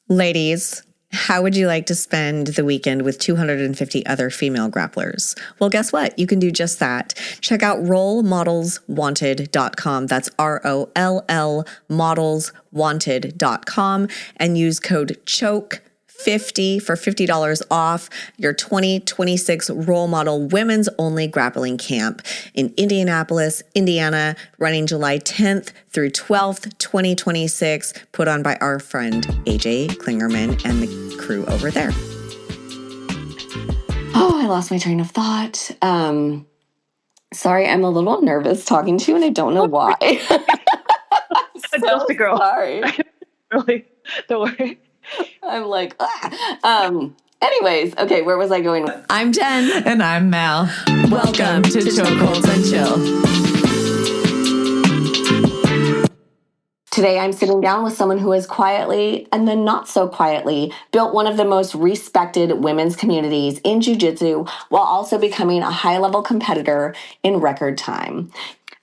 Ladies, how would you like to spend the weekend with 250 other female grapplers? Well, guess what? You can do just that. Check out rollmodelswanted.com. That's ROLL modelswanted.com and use code CHOKE50 for $50 off your 2026 Role Model Women's Only Grappling Camp in Indianapolis, Indiana, running July 10th through 12th, 2026, put on by our friend AJ Klingerman and the crew over there. Oh, I lost my train of thought. Sorry, I'm a little nervous talking to you and I don't know why. I'm so Just a girl. sorry. Really, don't worry. I'm like, anyways, okay, where was I going? I'm Jen. And I'm Mel. Welcome to Chokeholds and Chill. Today, I'm sitting down with someone who has quietly, and then not so quietly, built one of the most respected women's communities in Jiu Jitsu while also becoming a high-level competitor in record time.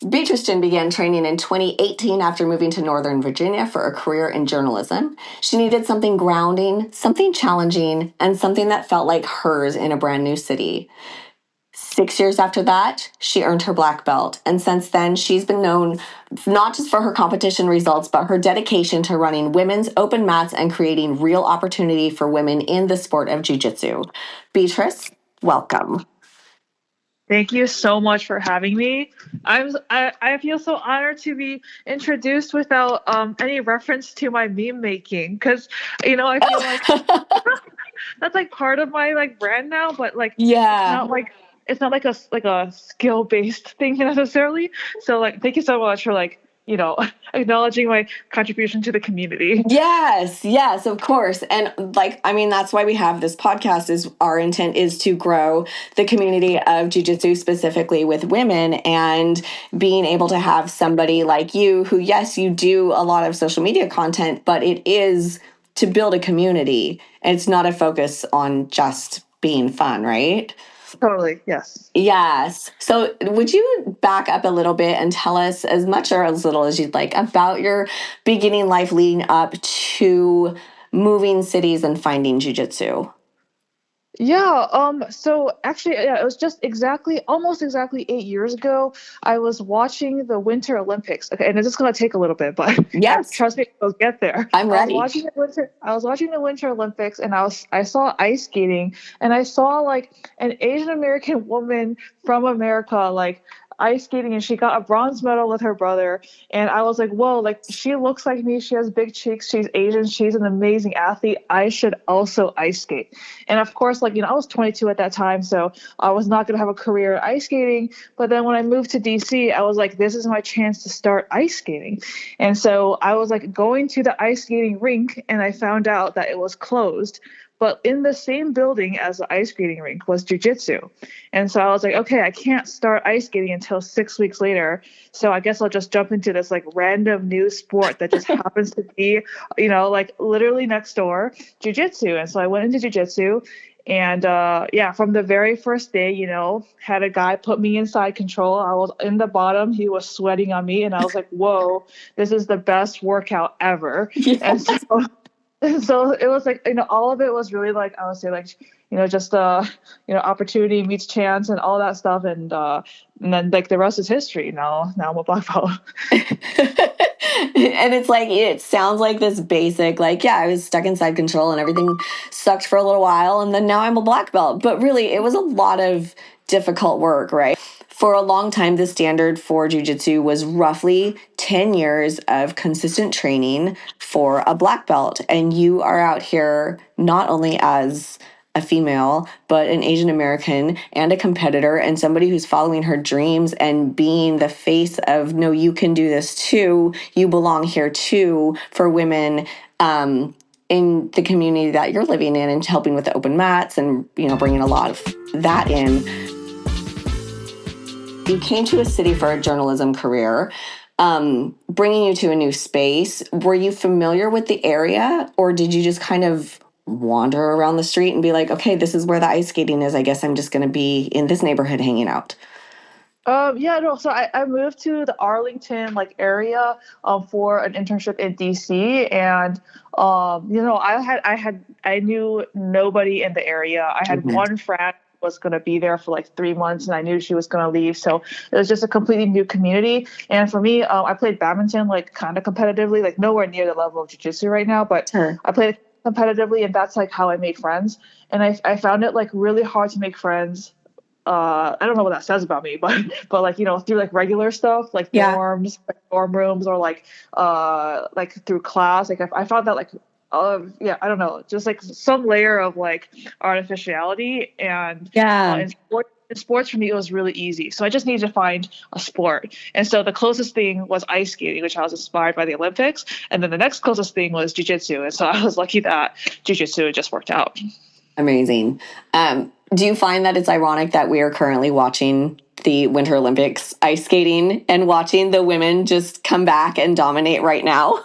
Beatrice Jin began training in 2018 after moving to Northern Virginia for a career in journalism. She needed something grounding, something challenging, and something that felt like hers in a brand new city. 6 years after that, she earned her black belt. And since then, she's been known not just for her competition results, but her dedication to running women's open mats and creating real opportunity for women in the sport of jiu-jitsu. Beatrice, welcome. Thank you so much for having me. I feel so honored to be introduced without any reference to my meme making, because I feel like that's like part of my brand now, but Yeah. it's not like a skill based thing necessarily. So thank you so much for acknowledging my contribution to the community. Yes, of course. And that's why we have this podcast. Is our intent is to grow the community of jiu-jitsu, specifically with women, and being able to have somebody like you who, yes, you do a lot of social media content, but it is to build a community. And it's not a focus on just being fun, right? Totally, yes. Yes. So would you back up a little bit and tell us as much or as little as you'd like about your beginning life leading up to moving cities and finding jiu-jitsu? Yeah, so actually, it was just almost exactly 8 years ago. I was watching the Winter Olympics. Okay, and it's just gonna take a little bit, but Yes. trust me, we'll get there. I'm ready. I was watching the Winter Olympics, and I saw ice skating, and I saw an Asian American woman from America ice skating, and she got a bronze medal with her brother, and I was like, whoa, she looks like me, she has big cheeks, she's Asian, she's an amazing athlete, I should also ice skate. And of course, I was 22 at that time, so I was not going to have a career in ice skating. But then when I moved to DC, I was like, this is my chance to start ice skating. And so I was going to the ice skating rink, and I found out that it was closed. But in the same building as the ice skating rink was jiu-jitsu. And so I was like, okay, I can't start ice skating until 6 weeks later. So I guess I'll just jump into this random new sport that just happens to be, literally next door, jiu-jitsu. And so I went into jiu-jitsu. And from the very first day, had a guy put me inside control. I was in the bottom. He was sweating on me. And I was like, whoa, this is the best workout ever. Yes. And so it was all of it was really I would say just opportunity meets chance and all that stuff, and then the rest is history. Now I'm a black belt. And it's it sounds like this basic I was stuck inside control and everything sucked for a little while, and then now I'm a black belt. But really, it was a lot of difficult work, right? For a long time, the standard for jiu-jitsu was roughly 10 years of consistent training for a black belt. And you are out here not only as a female, but an Asian American and a competitor and somebody who's following her dreams and being the face of, no, you can do this too. You belong here too, for women in the community that you're living in, and helping with the open mats and, bringing a lot of that in. You came to a city for a journalism career, bringing you to a new space. Were you familiar with the area, or did you just kind of wander around the street and be like, okay, this is where the ice skating is. I guess I'm just going to be in this neighborhood hanging out? Yeah, no. So I moved to the Arlington like area for an internship in DC, and I knew nobody in the area. I had Mhm. one friend who was gonna be there for like 3 months, and I knew she was gonna leave. So it was just a completely new community. And for me, I played badminton like kind of competitively, like nowhere near the level of jiu-jitsu right now, but Sure. I played competitively, and that's like how I made friends. And I found it like really hard to make friends. I don't know what that says about me, but like through like regular stuff like Yeah. dorms, like dorm rooms, or like through class. Like I found that like yeah, I don't know, just like some layer of like artificiality. And Yeah. in sports for me it was really easy, so I just needed to find a sport. And so the closest thing was ice skating, which I was inspired by the Olympics, and then the next closest thing was jiu-jitsu, and so I was lucky that jiu-jitsu just worked out. Amazing. Do you find that it's ironic that we are currently watching the Winter Olympics ice skating and watching the women just come back and dominate right now?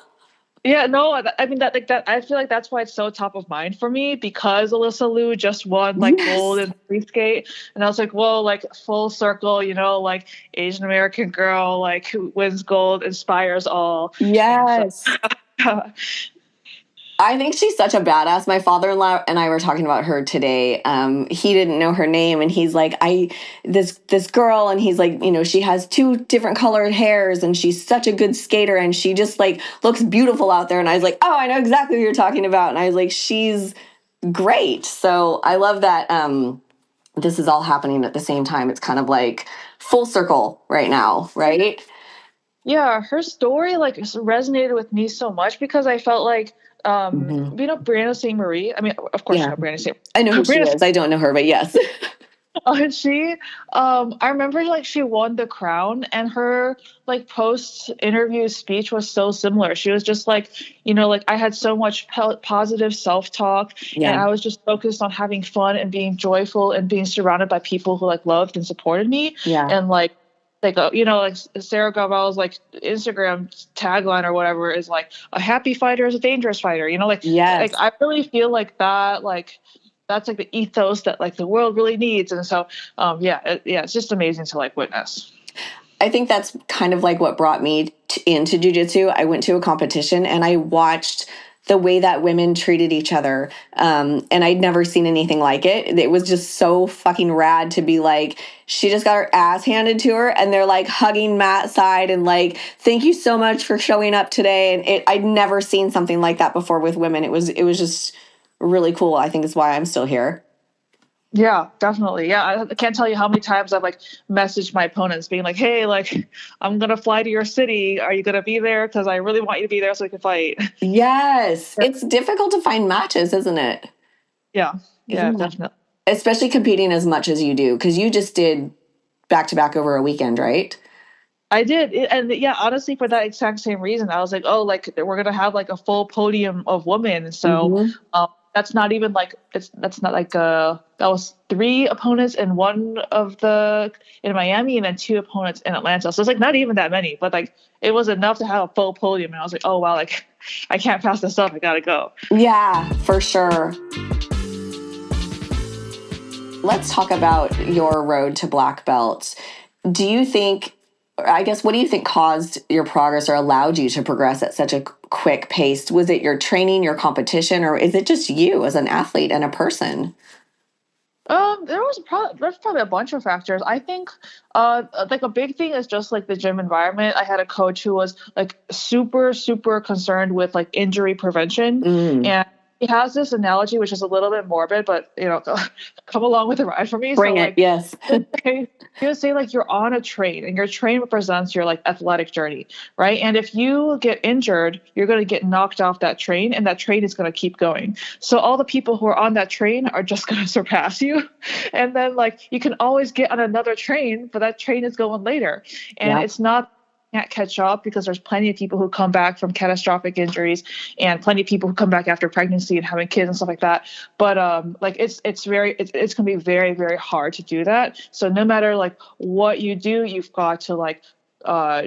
Yeah, no, I mean that like that. I feel like that's why it's so top of mind for me, because Alyssa Liu just won like gold Yes. in free skate, and I was like, whoa, like full circle, like Asian American girl like who wins gold inspires all. And so Yes. I think she's such a badass. My father-in-law and I were talking about her today. He didn't know her name, and he's like, this girl, and he's like, she has two different colored hairs, and she's such a good skater, and she just like looks beautiful out there. And I was like, oh, I know exactly what you're talking about. And I was like, she's great. So I love that this is all happening at the same time. It's kind of like full circle right now, right? yeah, her story like resonated with me so much, because I felt like Hmm. Brianna St. Marie. I mean, of course you Yeah, know Brianna St. I know who she Brianna. is. I don't know her, but yes. And she, I remember like she won the crown, and her like post interview speech was so similar. She was just like, like I had so much positive self talk, and Yeah, I was just focused on having fun and being joyful and being surrounded by people who like loved and supported me. yeah, And like like Sarah Gaval's like Instagram tagline or whatever is like, a happy fighter is a dangerous fighter. Like yes. I really feel like that like that's like the ethos that like the world really needs. And so yeah, it's just amazing to like witness. I think that's kind of like what brought me into jujitsu. I went to a competition and I watched the way that women treated each other. And I'd never seen anything like it. It was just so fucking rad to be like, she just got her ass handed to her and they're like hugging Matt's side and like, thank you so much for showing up today. And I'd never seen something like that before with women. It was just really cool. I think it's why I'm still here. Yeah, definitely. Yeah, I can't tell you how many times I've like messaged my opponents being like, hey, like I'm gonna fly to your city, are you gonna be there, because I really want you to be there so we can fight. Yes. It's difficult to find matches, isn't it? Yeah, yeah, Yeah. definitely. Especially competing as much as you do, because you just did back to back over a weekend, right? I did, and yeah, honestly, for that exact same reason, I was like, oh, like we're gonna have like a full podium of women. So Hmm. that's not even like that's not like that was three opponents in one of the in Miami, and then two opponents in Atlanta. So it's like not even that many, but like it was enough to have a full podium. And I was like, oh wow, like I can't pass this up. I gotta go. Yeah, for sure. Let's talk about your road to black belt. Do you think, I guess, what do you think caused your progress or allowed you to progress at such a quick pace? Was it your training, your competition, or is it just you as an athlete and a person? There's probably a bunch of factors. I think, like a big thing is just like the gym environment. I had a coach who was like super, super concerned with like injury prevention, Mm, and he has this analogy which is a little bit morbid, but come along with the ride for me. So bring it, like, yes. he would say like you're on a train, and your train represents your like athletic journey, right? And if you get injured, you're going to get knocked off that train, and that train is going to keep going. So all the people who are on that train are just going to surpass you. And then like you can always get on another train, but that train is going later. And Yeah. it's not can't catch up, because there's plenty of people who come back from catastrophic injuries, and plenty of people who come back after pregnancy and having kids and stuff like that. But like it's going to be very, very hard to do that. So no matter like what you do, you've got to like uh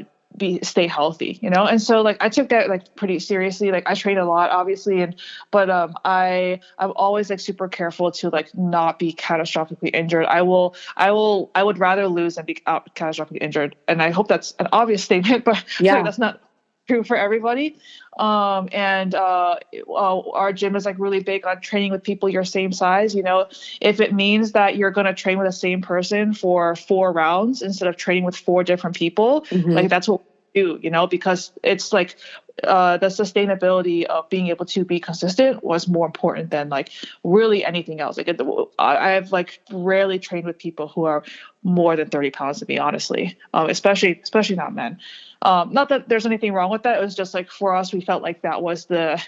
stay healthy, you know? And so like I took that like pretty seriously. Like I train a lot, obviously, but I'm always like super careful to like not be catastrophically injured. I would rather lose than be catastrophically injured. And I hope that's an obvious statement, but like that's not true for everybody. Our gym is like really big on training with people your same size. You know, if it means that you're going to train with the same person for 4 rounds instead of training with 4 different people, like that's what we do, you know, because it's like the sustainability of being able to be consistent was more important than like really anything else. Like I've like rarely trained with people who are more than 30 pounds, to be honestly, especially not men. Not that there's anything wrong with that. It was just like for us, we felt like that was the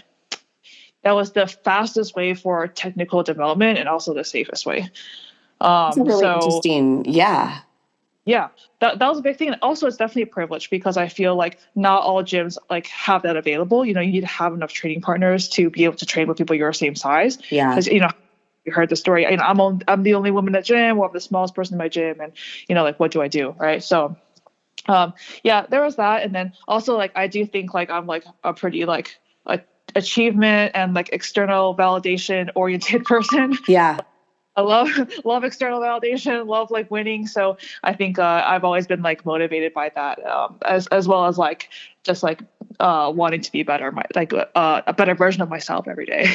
fastest way for technical development and also the safest way. That's really interesting. Yeah. Yeah, that was a big thing. And also, it's definitely a privilege because I feel like not all gyms like have that available. You know, you need to have enough training partners to be able to train with people your same size. Yeah. Because, you know, you heard the story. You know, I'm the only woman in the gym, or I'm the smallest person in my gym, and you know, like what do I do, right? So, yeah, there was that, and then also like I do think like I'm like a pretty like achievement and like external validation oriented person. Yeah. I love external validation, love like winning. So I think I've always been like motivated by that, as well as like just like wanting to be better, a better version of myself every day.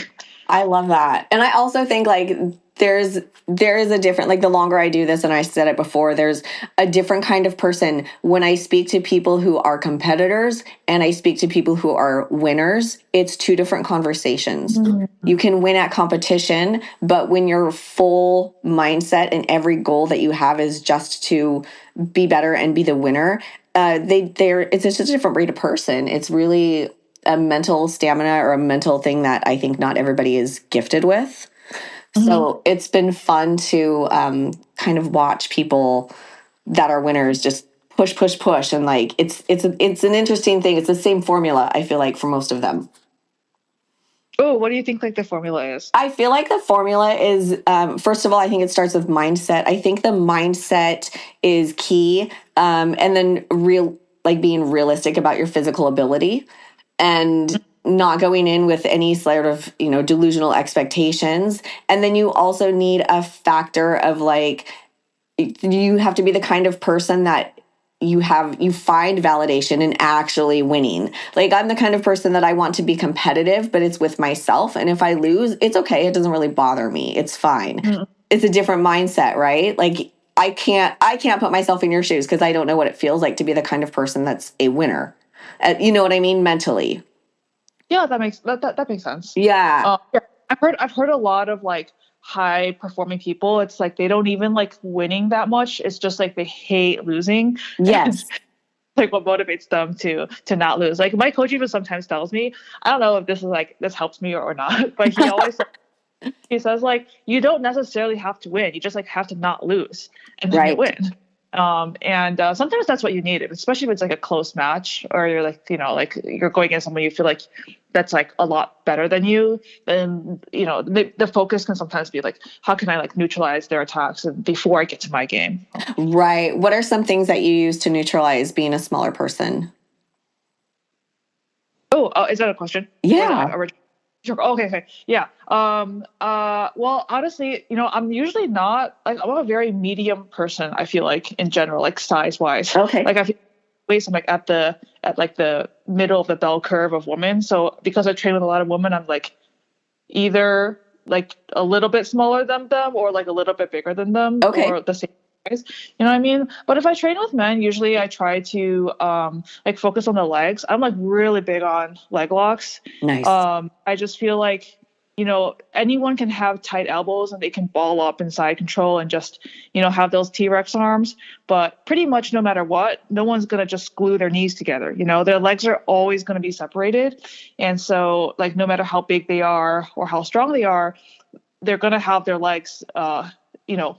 I love that. And I also think like there is a different, like the longer I do this, and I said it before, there's a different kind of person when I speak to people who are competitors and I speak to people who are winners. It's 2 different conversations. Mm-hmm. You can win at competition, but when your full mindset and every goal that you have is just to be better and be the winner, it's just a different breed of person. It's really a mental stamina or a mental thing that I think not everybody is gifted with. So it's been fun to kind of watch people that are winners just push. And like, it's an interesting thing. It's the same formula, I feel like, for most of them. Oh, what do you think like the formula is? I feel like the formula is, first of all, I think it starts with mindset. I think the mindset is key. And then being realistic about your physical ability and not going in with any sort of, you know, delusional expectations. And then you also need a factor of like, you have to be the kind of person that you find validation in actually winning. Like I'm the kind of person that I want to be competitive, but it's with myself. And if I lose, it's okay. It doesn't really bother me. It's fine. Mm-hmm. It's a different mindset, right? Like I can't put myself in your shoes because I don't know what it feels like to be the kind of person that's a winner. You know what I mean? Mentally. Yeah, that makes sense. Yeah. I've heard a lot of like high performing people. It's like they don't even like winning that much. It's just like they hate losing. Yes. Like what motivates them to not lose. Like my coach even sometimes tells me, I don't know if this helps me or not, but he always he says like you don't necessarily have to win. You just like have to not lose, and then you win. Sometimes that's what you need, especially if it's like a close match or you're like, you know, like you're going against someone you feel like that's like a lot better than you. Then, you know, the focus can sometimes be like, how can I like neutralize their attacks before I get to my game? Right. What are some things that you use to neutralize being a smaller person? Oh, is that a question? Yeah. Okay. Yeah. Well, honestly, you know, I'm usually not like, I'm a very medium person. I feel like in general, like size wise, okay. Like I feel I'm like at the middle of the bell curve of women. So because I train with a lot of women, I'm like either like a little bit smaller than them or like a little bit bigger than them or the same size. You know what I mean? But if I train with men, usually I try to like focus on the legs. I'm like really big on leg locks. Nice. I just feel like, you know, anyone can have tight elbows and they can ball up in side control and just, you know, have those T-Rex arms. But pretty much no matter what, no one's going to just glue their knees together. You know, their legs are always going to be separated. And so like, no matter how big they are or how strong they are, they're going to have their legs, you know,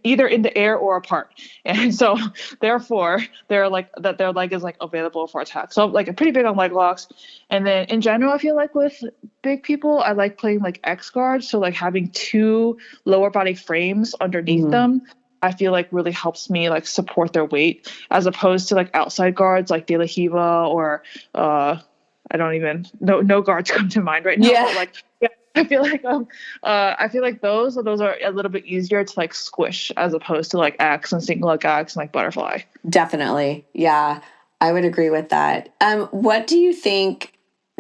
either in the air or apart. And so therefore they're like that their leg is like available for attack. So like I'm pretty big on leg locks. And then in general, I feel like with big people, I like playing like X guards. So like having 2 lower body frames underneath them. I feel like really helps me like support their weight, as opposed to like outside guards like De La Hiva or I don't even no guards come to mind right now. Yeah. But like yeah, I feel like those are a little bit easier to like squish as opposed to like X and single leg X and like butterfly. Definitely. Yeah, I would agree with that. What do you think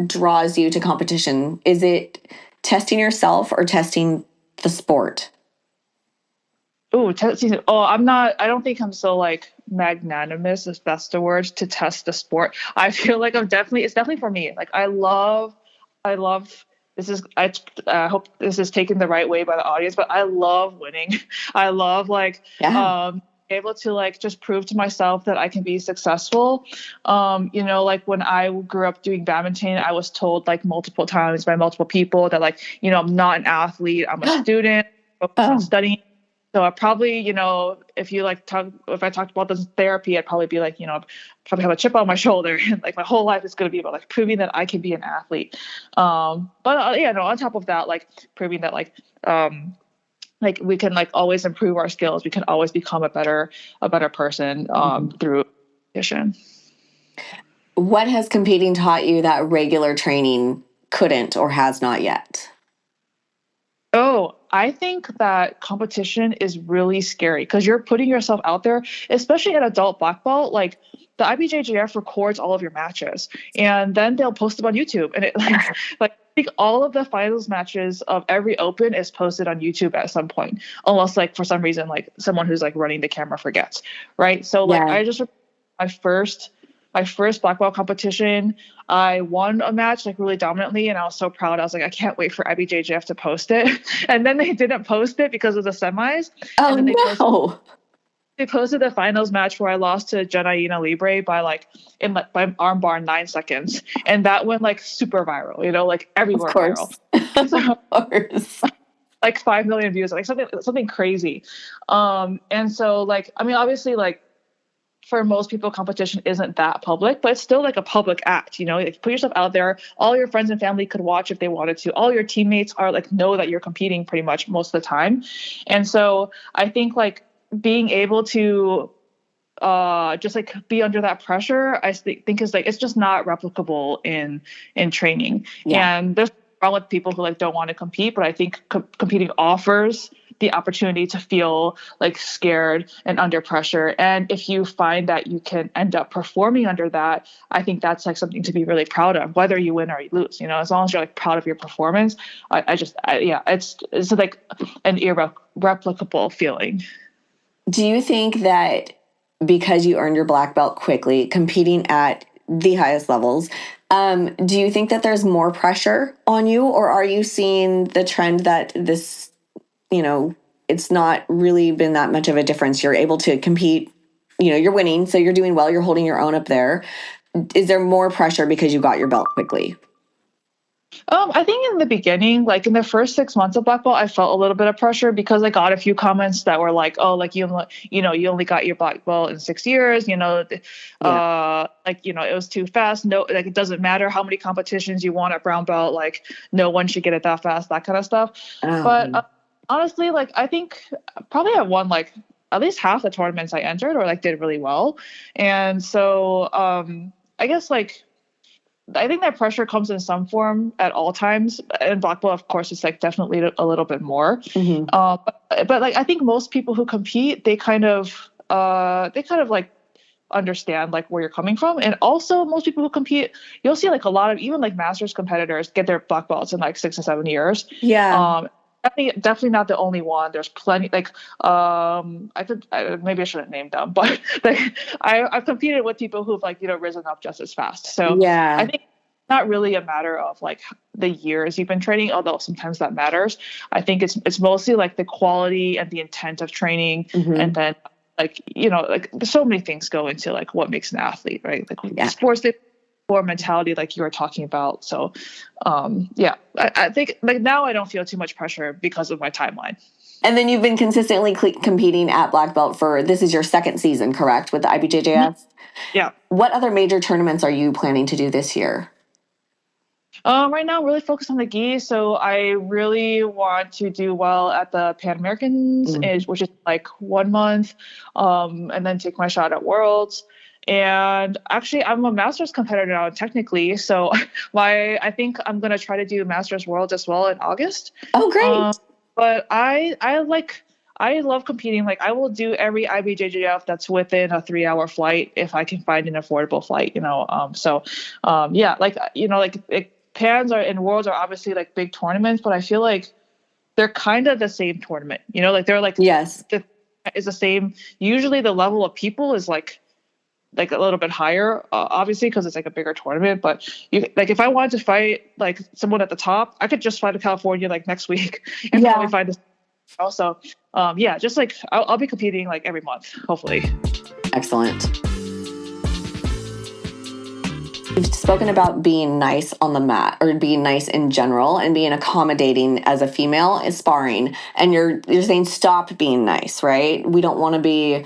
draws you to competition? Is it testing yourself or testing the sport? Oh, testing. Oh, I don't think I'm so like magnanimous, if that's the word, to test the sport. I feel like it's definitely for me. Like I love, I hope this is taken the right way by the audience, but I love winning. I love like, Yeah. able to like just prove to myself that I can be successful. Like when I grew up doing badminton, I was told like multiple times by multiple people that like, I'm not an athlete, I'm a student, focused on Oh, studying. So I probably, if I talked about this in therapy, I'd probably be like, probably have a chip on my shoulder, and like my whole life is going to be about like proving that I can be an athlete. On top of that, like proving that like we can like always improve our skills. We can always become a better person through competition. what has competing taught you that regular training couldn't or has not yet? Oh, I think that competition is really scary because you're putting yourself out there, especially at adult black belt. Like the IBJJF records all of your matches, and then they'll post them on YouTube. And it like I think all of the finals matches of every open is posted on YouTube at some point, unless like for some reason like someone who's like running the camera forgets, right? So like Yeah. I just my first black belt competition, I won a match like really dominantly, and I was so proud. I was like, I can't wait for IBJJF to post it. And then they didn't post it because of the semis. Oh, And then no. they posted the finals match where I lost to Jenna Libre by by armbar in 9 seconds, and that went like super viral. Like Of everywhere viral. course. So Of course. like 5 million views, like something crazy. And so like I mean, obviously like for most people, competition isn't that public, but it's still like a public act, like put yourself out there. All your friends and family could watch if they wanted to. All your teammates are like, know that you're competing pretty much most of the time. And so I think like being able to just like be under that pressure, I think is like, it's just not replicable in training. Yeah. And there's wrong with people who like don't want to compete, but I think competing offers the opportunity to feel like scared and under pressure. And if you find that you can end up performing under that, I think that's like something to be really proud of, whether you win or you lose, as long as you're like proud of your performance. It's like an irreplicable feeling. Do you think that because you earned your black belt quickly, competing at the highest levels, do you think that there's more pressure on you, or are you seeing the trend that this, it's not really been that much of a difference? You're able to compete, you're winning, so you're doing well, you're holding your own up there. Is there more pressure because you got your belt quickly? I think in the beginning, like in the first 6 months of black belt, I felt a little bit of pressure because I got a few comments that were like, "Oh, like you only got your black belt in 6 years. It was too fast. No, like it doesn't matter how many competitions you won at brown belt. Like no one should get it that fast. That kind of stuff." But honestly, like I think probably I won like at least half the tournaments I entered or like did really well, and so I guess like. I think that pressure comes in some form at all times. And black belt, of course, is like definitely a little bit more. Mm-hmm. But like I think most people who compete, they kind of like understand like where you're coming from. And also most people who compete, you'll see like a lot of even like masters competitors get their black belts in like 6 or 7 years. Yeah. Definitely not the only one. There's plenty. Like, maybe I shouldn't name them, but like, I've competed with people who've like risen up just as fast. So Yeah. I think it's not really a matter of like the years you've been training, although sometimes that matters. I think it's mostly like the quality and the intent of training, Mm-hmm. and then like like there's so many things go into like what makes an athlete, right? Like sports or mentality like you were talking about. So I think like now I don't feel too much pressure because of my timeline. And then you've been consistently competing at black belt this is your second season, correct, with the IBJJF? Yeah. What other major tournaments are you planning to do this year? Right now, I'm really focused on the gi. So I really want to do well at the Pan Americans, which is like 1 month, and then take my shot at Worlds. And actually, I'm a Masters competitor now, technically. So I think I'm gonna try to do Masters Worlds as well in August. Oh, great! But I love competing. Like I will do every IBJJF that's within a 3-hour flight if I can find an affordable flight. Yeah, like Pans are and Worlds are obviously like big tournaments, but I feel like they're kind of the same tournament. Like they're like Yes, is the same. Usually the level of people is like a little bit higher, obviously, because it's like a bigger tournament. But if I wanted to fight like someone at the top, I could just fly to California like next week and probably find a. Also, yeah, just like I'll be competing like every month, hopefully. Excellent. You've spoken about being nice on the mat, or being nice in general, and being accommodating as a female is sparring. And you're saying stop being nice, right? We don't want to be,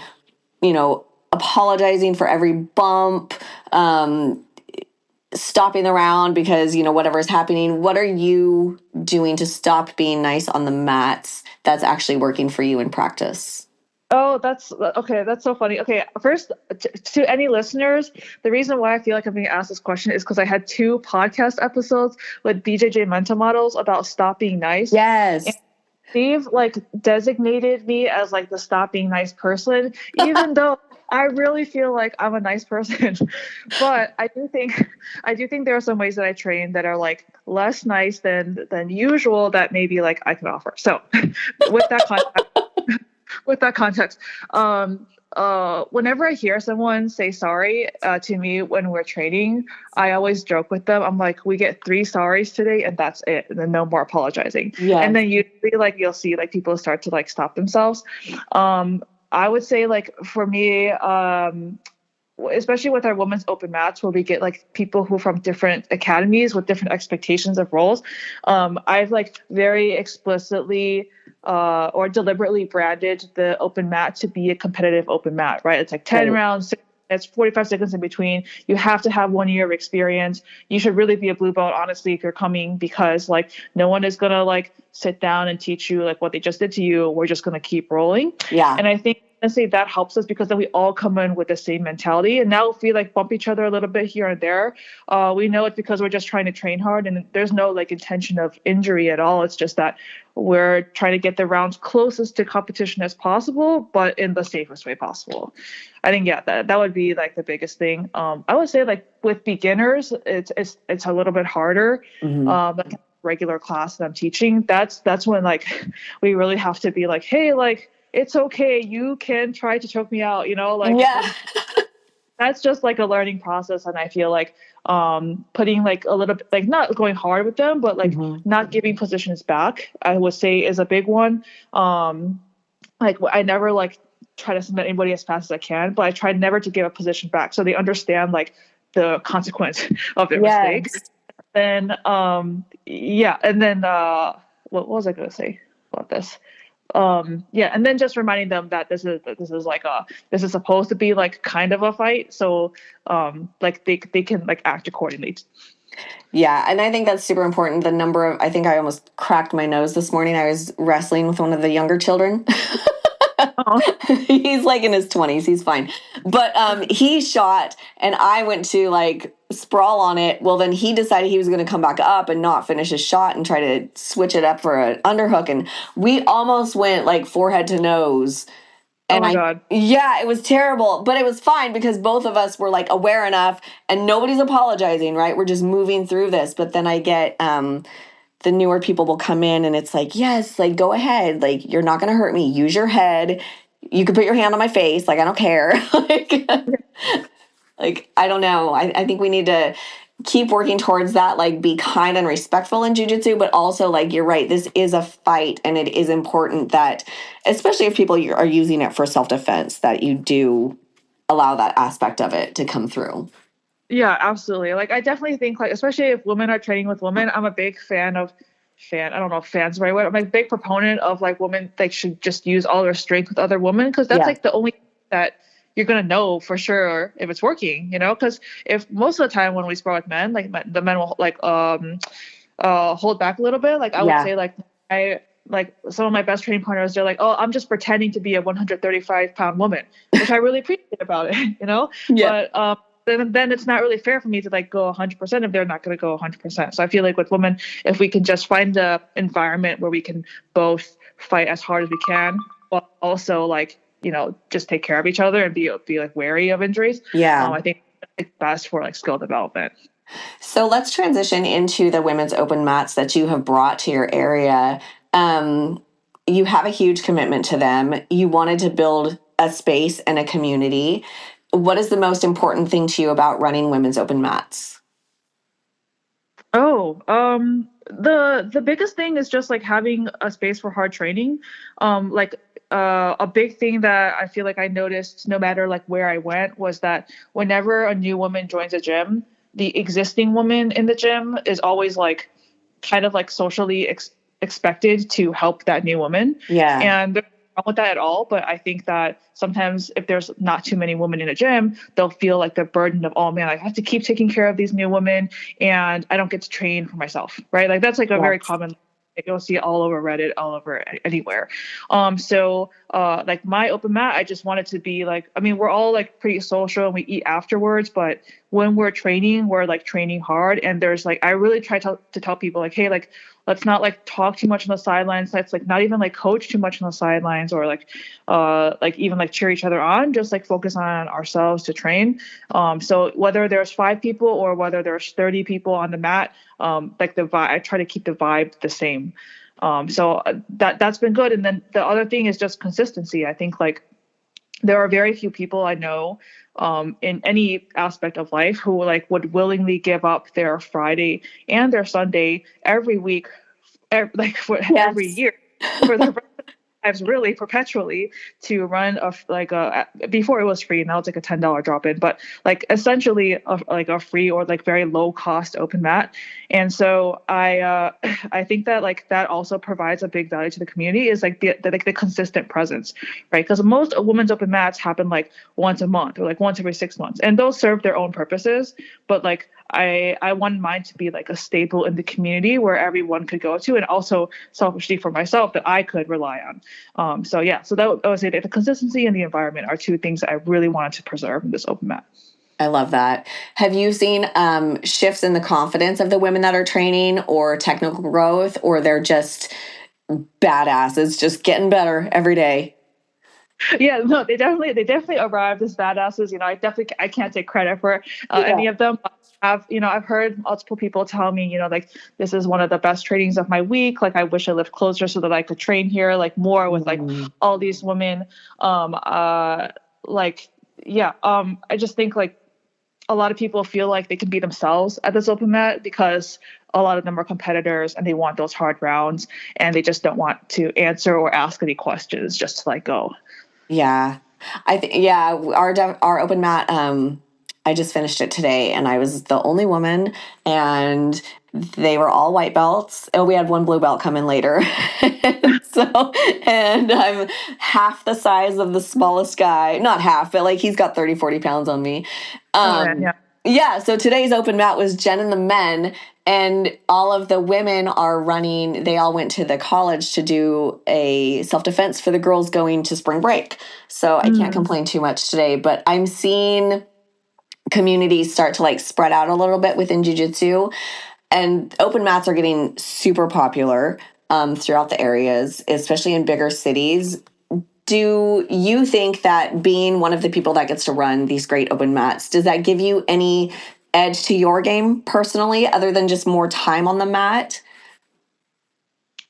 apologizing for every bump, stopping the round because, whatever is happening. What are you doing to stop being nice on the mats that's actually working for you in practice? Oh, that's okay. That's so funny. Okay, first, to any listeners, the reason why I feel like I'm being asked this question is because I had 2 podcast episodes with BJJ mental models about stop being nice. Yes. And Steve like designated me as like the stop being nice person, even though I really feel like I'm a nice person. But I do think there are some ways that I train that are like less nice than usual that maybe like I can offer. So with that context, whenever I hear someone say sorry to me when we're training, I always joke with them. I'm like, we get 3 sorries today and that's it. And then no more apologizing. Yes. And then usually like you'll see like people start to like stop themselves. I would say like for me, especially with our women's open mats where we get like people who from different academies with different expectations of roles, I've like very explicitly or deliberately branded the open mat to be a competitive open mat, right? It's like 10 rounds, it's 45 seconds in between. You have to have 1 year of experience. You should really be a blue belt, honestly, if you're coming, because like no one is gonna like sit down and teach you like what they just did to you. We're just gonna keep rolling. Yeah. And I think honestly that helps us because then we all come in with the same mentality. And now if we like bump each other a little bit here and there, we know it's because we're just trying to train hard and there's no like intention of injury at all. It's just that we're trying to get the rounds closest to competition as possible, but in the safest way possible. I think, yeah, that would be like the biggest thing. I would say like with beginners, it's a little bit harder. Like regular class that I'm teaching, that's when like we really have to be like, hey, like it's okay, you can try to choke me out, like that's just like a learning process. And I feel like putting like a little bit, like not going hard with them, but like not giving positions back, I would say is a big one. Like I never like try to submit anybody as fast as I can, but I try never to give a position back so they understand like the consequence of their mistakes. Then yeah, and then what was I going to say about this? Yeah, and then just reminding them that this is supposed to be like kind of a fight, so like they can like act accordingly. Yeah, and I think that's super important. I think I almost cracked my nose this morning. I was wrestling with one of the younger children. He's like in his 20s. He's fine. But he shot and I went to like sprawl on it. Well, then he decided he was going to come back up and not finish his shot and try to switch it up for an underhook. And we almost went like forehead to nose. And God. Yeah, it was terrible, but it was fine because both of us were like aware enough and nobody's apologizing, right? We're just moving through this. But then I get, the newer people will come in and it's like, yes, like go ahead. Like you're not going to hurt me. Use your head. You can put your hand on my face. Like, I don't care. like, I don't know. I think we need to keep working towards that, like be kind and respectful in jiu-jitsu, but also like, you're right. This is a fight and it is important that, especially if people are using it for self-defense, that you do allow that aspect of it to come through. Yeah, absolutely. Like, I definitely think, like, especially if women are training with women, I'm a big I don't know if fan's the right word. I'm a big proponent of, like, women, they should just use all their strength with other women because that's, like, the only that you're going to know for sure if it's working, because if most of the time when we spar with men, like the men will like hold back a little bit. Like I would say like some of my best training partners, they're like, oh, I'm just pretending to be a 135-pound woman, which I really appreciate about it, but then it's not really fair for me to like go 100% if they're not going to go 100%. So I feel like with women, if we can just find the environment where we can both fight as hard as we can, but also like, just take care of each other and be like wary of injuries. I think it's best for like skill development. So let's transition into the women's open mats that you have brought to your area. You have a huge commitment to them. You wanted to build a space and a community. What is the most important thing to you about running women's open mats? The biggest thing is just like having a space for hard training. A big thing that I feel like I noticed no matter like where I went was that whenever a new woman joins a gym, the existing woman in the gym is always like kind of like socially expected to help that new woman. Yeah. And there's nothing wrong with that at all. But I think that sometimes if there's not too many women in a gym, they'll feel like the burden of, oh man, I have to keep taking care of these new women and I don't get to train for myself, right? Like that's like a very common, you'll see it all over Reddit, all over anywhere. Like my open mat, I just want it to be like, I mean, we're all like pretty social and we eat afterwards, but when we're training, we're like training hard. And there's like, I really try to tell people like, hey, like, let's not like talk too much on the sidelines. Let's like not even like coach too much on the sidelines or like even like cheer each other on, just like focus on ourselves to train. So whether there's 5 people or whether there's 30 people on the mat, like the vibe, I try to keep the vibe the same. So that's been good. And then the other thing is just consistency. I think like there are very few people I know in any aspect of life who like would willingly give up their Friday and their Sunday every week, every year for the lives, really perpetually, to run before it was free, now it's like a $10 drop-in, but like essentially a free or like very low cost open mat. And so I think that like that also provides a big value to the community, is like the consistent presence, right? Because most women's open mats happen like once a month or like once every 6 months, and those serve their own purposes, but like I want mine to be like a staple in the community where everyone could go to, and also selfishly for myself that I could rely on. So that I would say that the consistency and the environment are 2 things that I really wanted to preserve in this open mat. I love that. Have you seen shifts in the confidence of the women that are training, or technical growth, or they're just badasses, just getting better every day? Yeah, no, they definitely arrived as badasses. I can't take credit for any of them. I've heard multiple people tell me, like, this is one of the best trainings of my week. Like, I wish I lived closer so that I could train here, like, more with like all these women. I just think like a lot of people feel like they can be themselves at this open mat because a lot of them are competitors and they want those hard rounds and they just don't want to answer or ask any questions, just to like go. Yeah. Our open mat, I just finished it today and I was the only woman and they were all white belts. Oh, we had 1 blue belt come in later. And I'm half the size of the smallest guy. Not half, but like he's got 30, 40 pounds on me. So today's open mat was Jenn and the men, and all of the women are running. They all went to the college to do a self-defense for the girls going to spring break. So I can't complain too much today, but I'm seeing communities start to like spread out a little bit within Jiu Jitsu, and open mats are getting super popular throughout the areas, especially in bigger cities. Do you think that being one of the people that gets to run these great open mats, does that give you any edge to your game personally, other than just more time on the mat?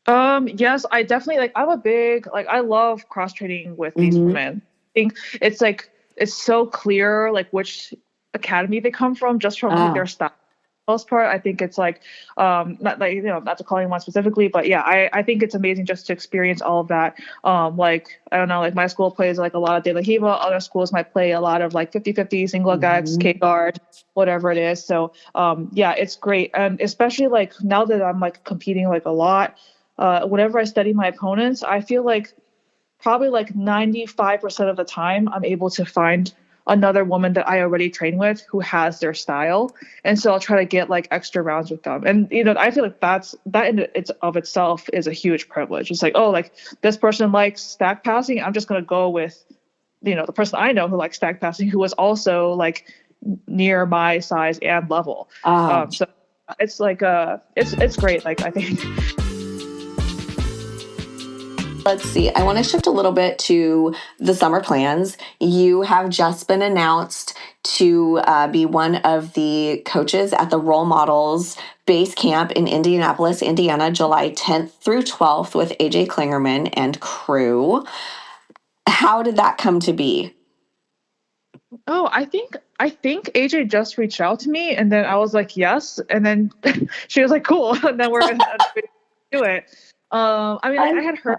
Yes, I definitely I love cross training with these women. I think it's so clear like which academy they come from just from like their style. Most part, I think it's like not to call anyone specifically, but yeah, I think it's amazing just to experience all of that. Like I don't know, like my school plays like a lot of De La Hiva, other schools might play a lot of like 50-50 single guards, K guard, whatever it is. So it's great, and especially like now that I'm like competing like a lot, whenever I study my opponents, I feel like probably like 95% of the time, I'm able to find another woman that I already train with who has their style. And so I'll try to get like extra rounds with them. And, I feel like that in itself is a huge privilege. It's like, oh, like this person likes stack passing. I'm just going to go with, the person I know who likes stack passing, who was also like near my size and level. So it's like, it's great. Like, I think. Let's see. I want to shift a little bit to the summer plans. You have just been announced to be one of the coaches at the Role Models Base Camp in Indianapolis, Indiana, July 10th through 12th with AJ Klingerman and crew. How did that come to be? Oh, I think AJ just reached out to me, and then I was like, yes, and then she was like, cool, and then we're gonna do it. I mean, like, I had heard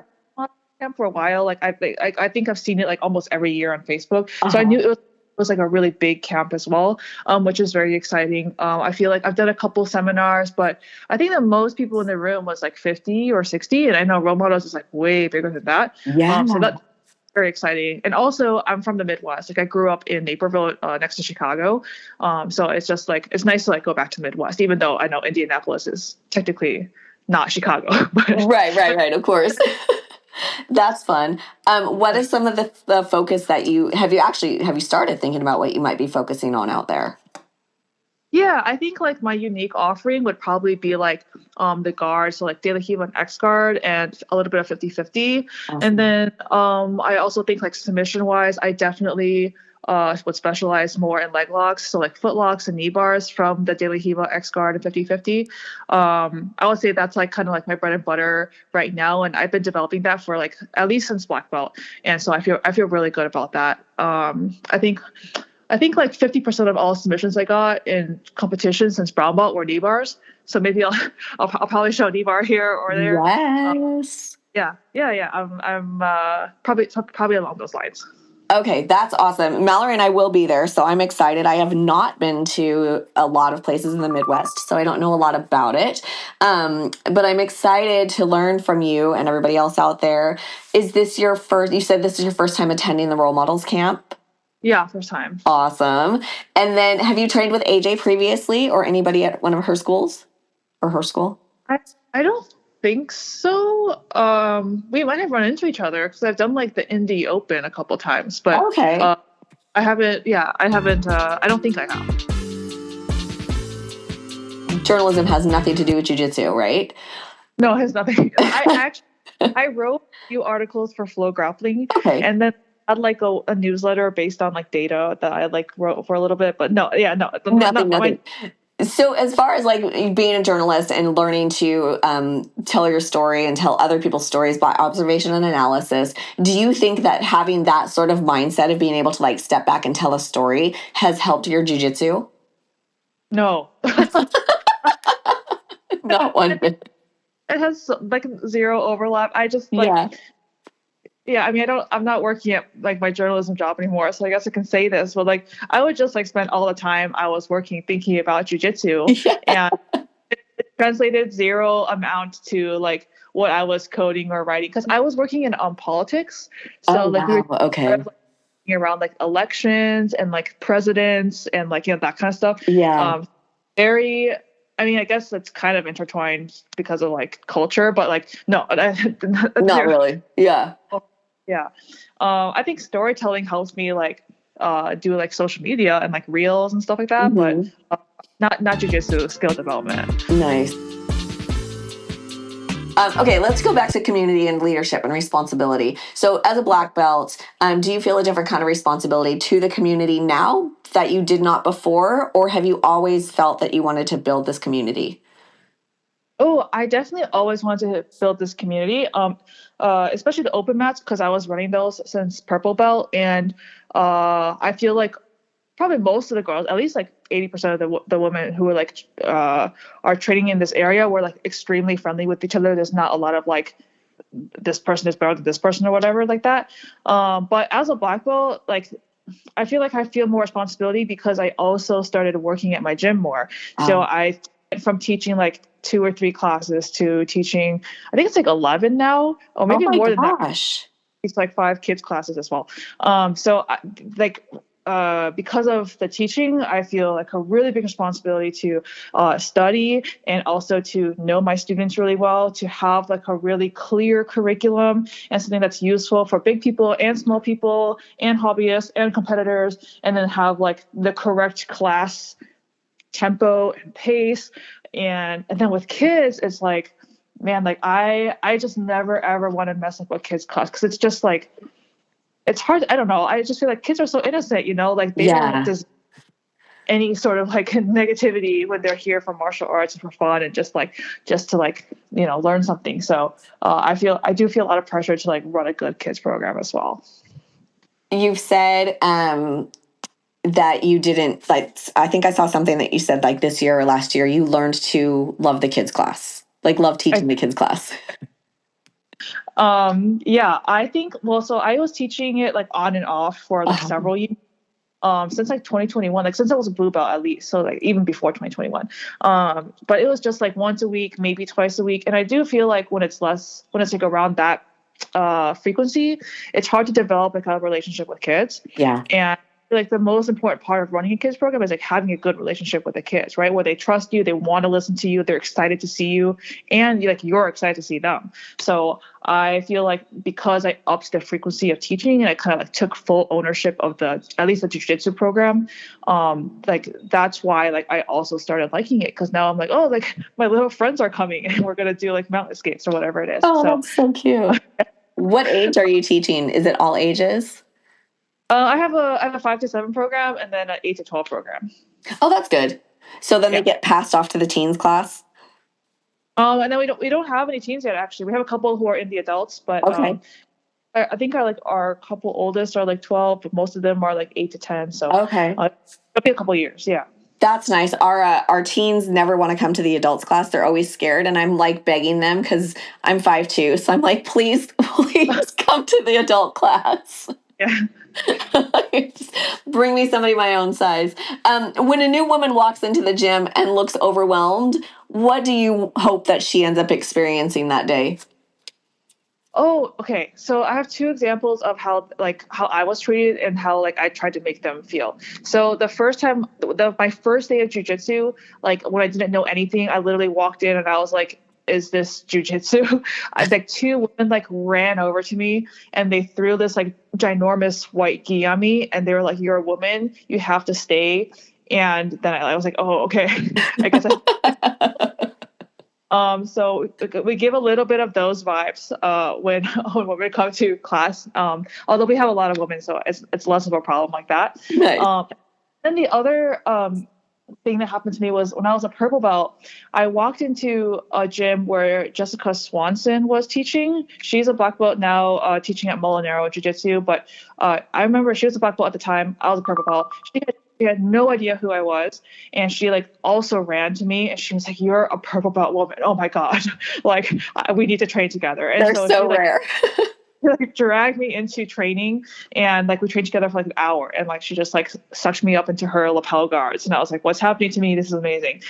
camp for a while. Like I think I've seen it like almost every year on Facebook. So I knew it was like a really big camp as well, which is very exciting. I feel like I've done a couple seminars, but I think that most people in the room was like 50 or 60, and I know Role Models is like way bigger than that. Yeah. So that's very exciting. And also, I'm from the Midwest. Like I grew up in Naperville, next to Chicago. So it's just like it's nice to like go back to Midwest, even though I know Indianapolis is technically not Chicago. But Right. Of course. That's fun. What is some of the focus that have you started thinking about what you might be focusing on out there? Yeah, I think like my unique offering would probably be like the guard, so like De La Riva and X guard and a little bit of 50-50. Awesome. And then I also think like submission wise, I definitely would specialize more in leg locks, so like foot locks and knee bars from the De La Riva, X guard, and 50-50. I would say that's like kind of like my bread and butter right now, and I've been developing that for like at least since black belt, and so I feel really good about that. I think like 50% of all submissions I got in competition since brown belt were knee bars. So maybe I'll probably show a knee bar here or there. Yes. Yeah. I'm probably along those lines. Okay, that's awesome. Mallory and I will be there, so I'm excited. I have not been to a lot of places in the Midwest, so I don't know a lot about it. But I'm excited to learn from you and everybody else out there. You said this is your first time attending the Role Models Camp? Yeah, first time. Awesome. And then have you trained with AJ previously or anybody at one of her schools or her school? I don't think so. We might have run into each other because I've done like the Indie Open a couple times, but okay. I haven't. I don't think I have. Journalism has nothing to do with jiu-jitsu, right? No, it has nothing. I wrote a few articles for Flow Grappling, and then I had like a newsletter based on like data that I like wrote for a little bit, but nothing. So as far as like being a journalist and learning to tell your story and tell other people's stories by observation and analysis, do you think that having that sort of mindset of being able to like step back and tell a story has helped your jiu-jitsu? No. Not one bit. It has like zero overlap. I just like I mean, I'm not working at like my journalism job anymore, so I guess I can say this, but like I would just like spend all the time I was working thinking about jiu-jitsu, and it translated zero amount to like what I was coding or writing, because I was working in politics, so we were like, around like elections and like presidents and like that kind of stuff. I mean, I guess it's kind of intertwined because of like culture, but like no, not really. I think storytelling helps me like do like social media and like reels and stuff like that, but not jiu-jitsu skill development. Nice. Okay, let's go back to community and leadership and responsibility. So as a black belt, do you feel a different kind of responsibility to the community now that you did not before, or have you always felt that you wanted to build this community? Oh, I definitely always wanted to build this community, especially the open mats, because I was running those since purple belt, and I feel like probably most of the girls, at least like 80% of the women who are like are training in this area, were like extremely friendly with each other. There's not a lot of like this person is better than this person or whatever like that. But as a black belt, like I feel like I feel more responsibility because I also started working at my gym more. So I went from teaching like 2 or 3 classes to teaching, I think it's like 11 now, or maybe more than that. teach like 5 kids classes as well. Because of the teaching, I feel like a really big responsibility to study and also to know my students really well, to have like a really clear curriculum and something that's useful for big people and small people and hobbyists and competitors, and then have like the correct class tempo and pace. And then with kids, it's like, man, like I just never ever want to mess up with kids class, because it's just like, it's hard. I don't know. I just feel like kids are so innocent, like they don't deserve any sort of like negativity when they're here for martial arts and for fun and just to learn something. So I do feel a lot of pressure to like run a good kids program as well. You've said that you didn't like. I think I saw something that you said like this year or last year. You learned to love the kids class, like love teaching the kids class. Yeah, I think, so I was teaching it like on and off for like several years, since like 2021, like since I was a blue belt at least. So like even before 2021. But it was just like once a week, maybe twice a week. And I do feel like when it's like around that, frequency, it's hard to develop like a relationship with kids. Yeah. And like the most important part of running a kids program is like having a good relationship with the kids, right? Where they trust you, they want to listen to you, they're excited to see you, and you're excited to see them. So I feel like because I upped the frequency of teaching and I kind of like took full ownership of at least the Jiu Jitsu program, like that's why like I also started liking it, because now I'm like, oh, like my little friends are coming and we're gonna do like mountain escapes or whatever it is. Oh, that's so cute. What age are you teaching? Is it all ages? I have a 5 to 7 program and then an 8 to 12 program. Oh, that's good. So then they get passed off to the teens class? And then we don't have any teens yet, actually. We have a couple who are in the adults, but I think our couple oldest are like 12, but most of them are like 8 to 10. So it'll be a couple years, yeah. That's nice. Our teens never want to come to the adults class. They're always scared, and I'm like begging them because I'm 5'2", so I'm like, please come to the adult class. Yeah. Just bring me somebody my own size. When a new woman walks into the gym and looks overwhelmed, what do you hope that she ends up experiencing that day? Oh, okay. So I have 2 examples of how I was treated and how like I tried to make them feel. So the first time, my first day of jiu-jitsu, like when I didn't know anything, I literally walked in and I was like, is this jiu-jitsu? I like 2 women like ran over to me and they threw this like ginormous white gi on me and they were like, you're a woman, you have to stay. And then I was like, oh, okay. I guess so we give a little bit of those vibes when we come to class. Although we have a lot of women, so it's less of a problem like that. Nice. Then the other thing that happened to me was when I was a purple belt, I walked into a gym where Jessica Swanson was teaching. She's a black belt now, teaching at Molinaro Jiu-Jitsu. But I remember she was a black belt at the time. I was a purple belt. She had no idea who I was, and she like also ran to me and she was like, "You're a purple belt woman. Oh my god, like we need to train together." And they're so she, rare. like dragged me into training and like we trained together for like an hour and like she just like sucked me up into her lapel guards and I was like, what's happening to me? This is amazing.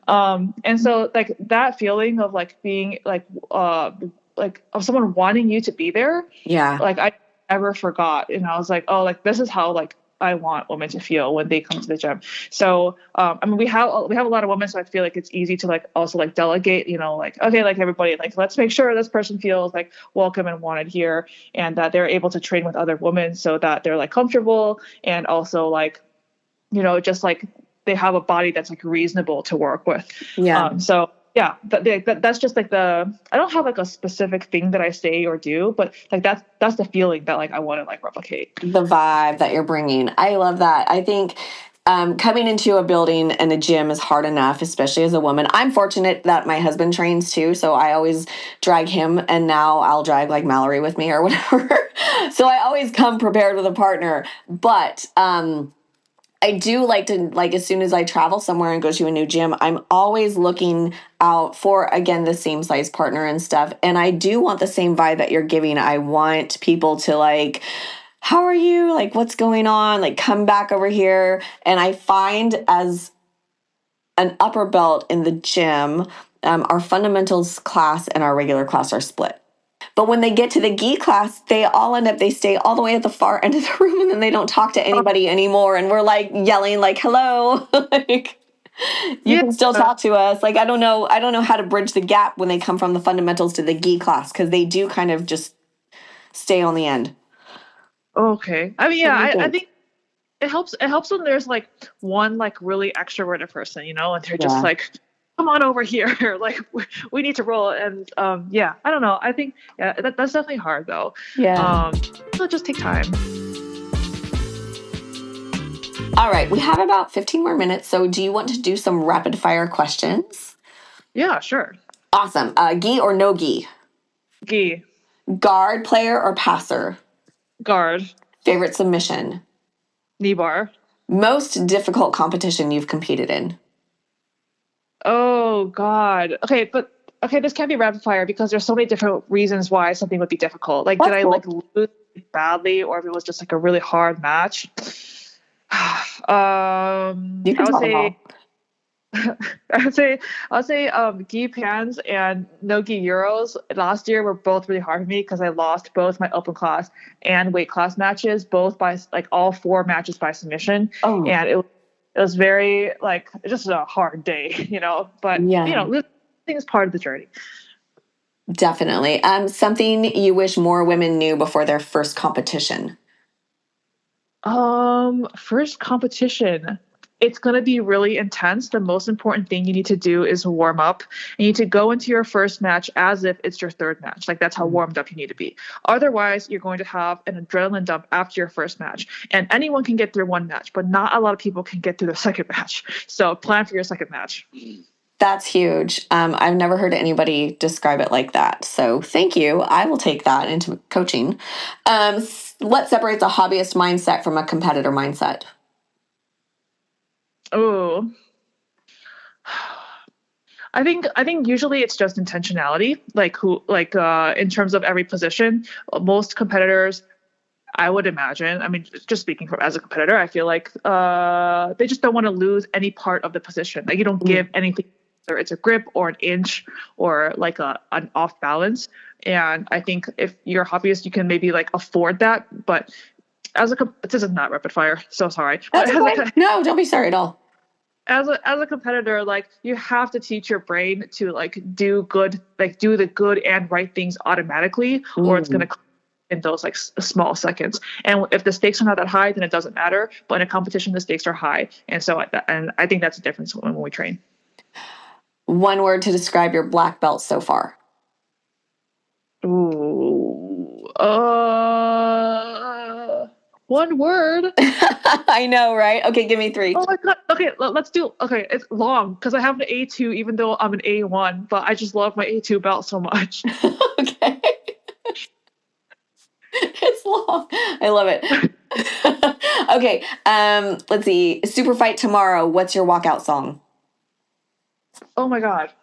And so like that feeling of like being like of someone wanting you to be there, like I never forgot. And I was like, oh, like this is how like I want women to feel when they come to the gym. So, I mean, we have a lot of women, so I feel like it's easy to like also like delegate, like, okay, like everybody, like, let's make sure this person feels like welcome and wanted here and that they're able to train with other women so that they're like comfortable and also like, just like they have a body that's like reasonable to work with. Yeah. So yeah, that's just like I don't have like a specific thing that I say or do, but like that's the feeling that like I want to like replicate. The vibe that you're bringing. I love that. I think coming into a building and a gym is hard enough, especially as a woman. I'm fortunate that my husband trains too, so I always drag him, and now I'll drag like Mallory with me or whatever. So I always come prepared with a partner, but I do like to, like, as soon as I travel somewhere and go to a new gym, I'm always looking out for, again, the same size partner and stuff. And I do want the same vibe that you're giving. I want people to like, how are you? Like, what's going on? Like, come back over here. And I find as an upper belt in the gym, our fundamentals class and our regular class are split. But when they get to the gi class, they stay all the way at the far end of the room, and then they don't talk to anybody anymore. And we're like yelling like, hello, like you can still talk to us. Like, I don't know how to bridge the gap when they come from the fundamentals to the gi class, because they do kind of just stay on the end. Okay. I mean, yeah, I think it helps when there's like one like really extroverted person, you know, and they're just like, come on over here. Like we need to roll. And yeah, I don't know. I think that's definitely hard though. Yeah. It'll just take time. All right, we have about 15 more minutes. So do you want to do some rapid fire questions? Yeah, sure. Awesome. Gi or no gi? Gi. Guard, player, or passer? Guard. Favorite submission? Knee bar. Most difficult competition you've competed in? Oh God. Okay, this can't be rapid fire because there's so many different reasons why something would be difficult. Like, did I like lose badly, or if it was just like a really hard match? I would say gi pans and no gi euros last year were both really hard for me because I lost both my open class and weight class matches, both by like all 4 matches by submission. And it was very like just a hard day, you know. But you know, losing is part of the journey. Definitely. Something you wish more women knew before their first competition? First competition. It's going to be really intense. The most important thing you need to do is warm up. You need to go into your first match as if it's your third match. Like, that's how warmed up you need to be. Otherwise, you're going to have an adrenaline dump after your first match. And anyone can get through one match, but not a lot of people can get through their second match. So plan for your second match. That's huge. I've never heard anybody describe it like that. So thank you. I will take that into coaching. What separates a hobbyist mindset from a competitor mindset? Oh, I think usually it's just intentionality. In terms of every position, most competitors, I would imagine, I mean, just speaking as a competitor, I feel like they just don't want to lose any part of the position. Like, you don't give anything, whether it's a grip or an inch or like an off balance. And I think if you're a hobbyist, you can maybe like afford that. But this is not rapid fire, so sorry. No, don't be sorry at all. As a competitor, like, you have to teach your brain to like do the good and right things automatically, or it's going to in those like small seconds. And if the stakes are not that high, then it doesn't matter. But in a competition, the stakes are high, and so I think that's the difference when we train. One word to describe your black belt so far. Ooh, one word. I know, right? Okay, give me 3. Oh my God. Okay, let's do. Okay, it's long because I have an A2, even though I'm an A1. But I just love my A2 belt so much. Okay, it's long. I love it. Okay, let's see. Super fight tomorrow. What's your walkout song? Oh my God.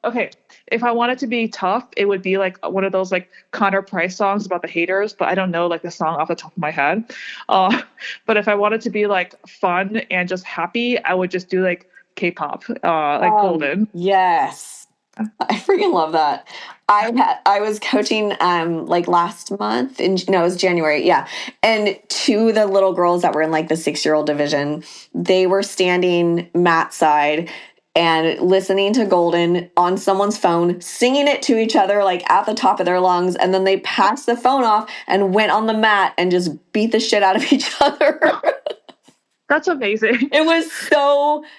Okay, if I wanted to be tough, it would be like one of those like Connor Price songs about the haters, but I don't know like the song off the top of my head. But if I wanted to be like fun and just happy, I would just do like K-pop, like Golden. Yes, I freaking love that. I was coaching like last month, it was January, yeah. And 2 of the little girls that were in like the 6-year-old division, they were standing mat side and listening to Golden on someone's phone, singing it to each other like at the top of their lungs, and then they passed the phone off and went on the mat and just beat the shit out of each other. That's amazing. It was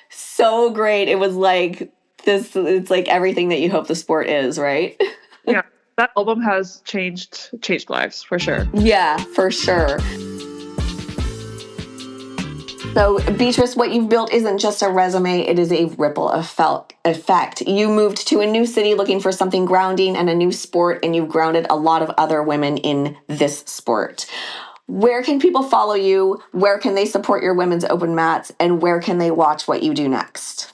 so great. It was like this. It's like everything that you hope the sport is, right? Yeah, that album has changed lives for sure. Yeah, for sure. So, Beatrice, what you've built isn't just a resume, it is a ripple effect. You moved to a new city looking for something grounding and a new sport, and you've grounded a lot of other women in this sport. Where can people follow you? Where can they support your women's open mats? And where can they watch what you do next?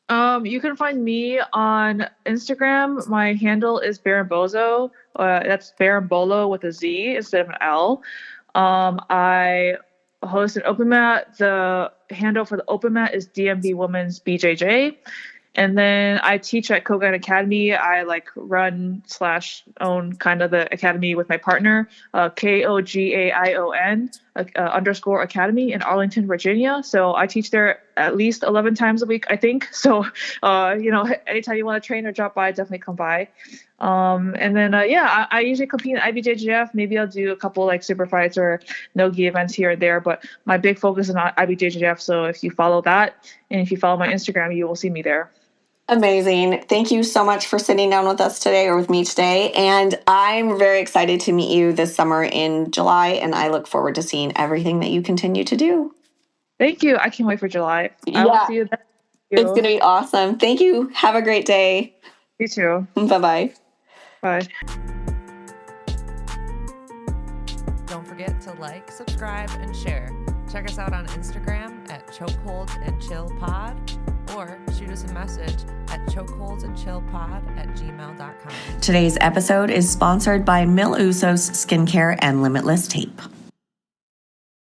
You can find me on Instagram. My handle is Barambozo. That's Barambolo with a Z instead of an L. I host an open mat. The handle for the open mat is DMB Women's BJJ. And then I teach at Kogan Academy. I run/own kind of the academy with my partner, KOGAION _ academy in Arlington, Virginia. So I teach there at least 11 times a week, I think. So, anytime you want to train or drop by, definitely come by. And then, I usually compete in IBJJF. Maybe I'll do a couple super fights or no-gi events here and there, but my big focus is on IBJJF. So if you follow that and if you follow my Instagram, you will see me there. Amazing. Thank you so much for sitting down with us today, or with me today. And I'm very excited to meet you this summer in July, and I look forward to seeing everything that you continue to do. Thank you. I can't wait for July. I will see you then. It's going to be awesome. Thank you. Have a great day. You too. Bye-bye. Bye. Don't forget to like, subscribe, and share. Check us out on Instagram at Chokeholds and Chill Pod, or shoot us a message at chokeholdsandchillpod@gmail.com. Today's episode is sponsored by Mil Usos Skincare and Limitless Tape.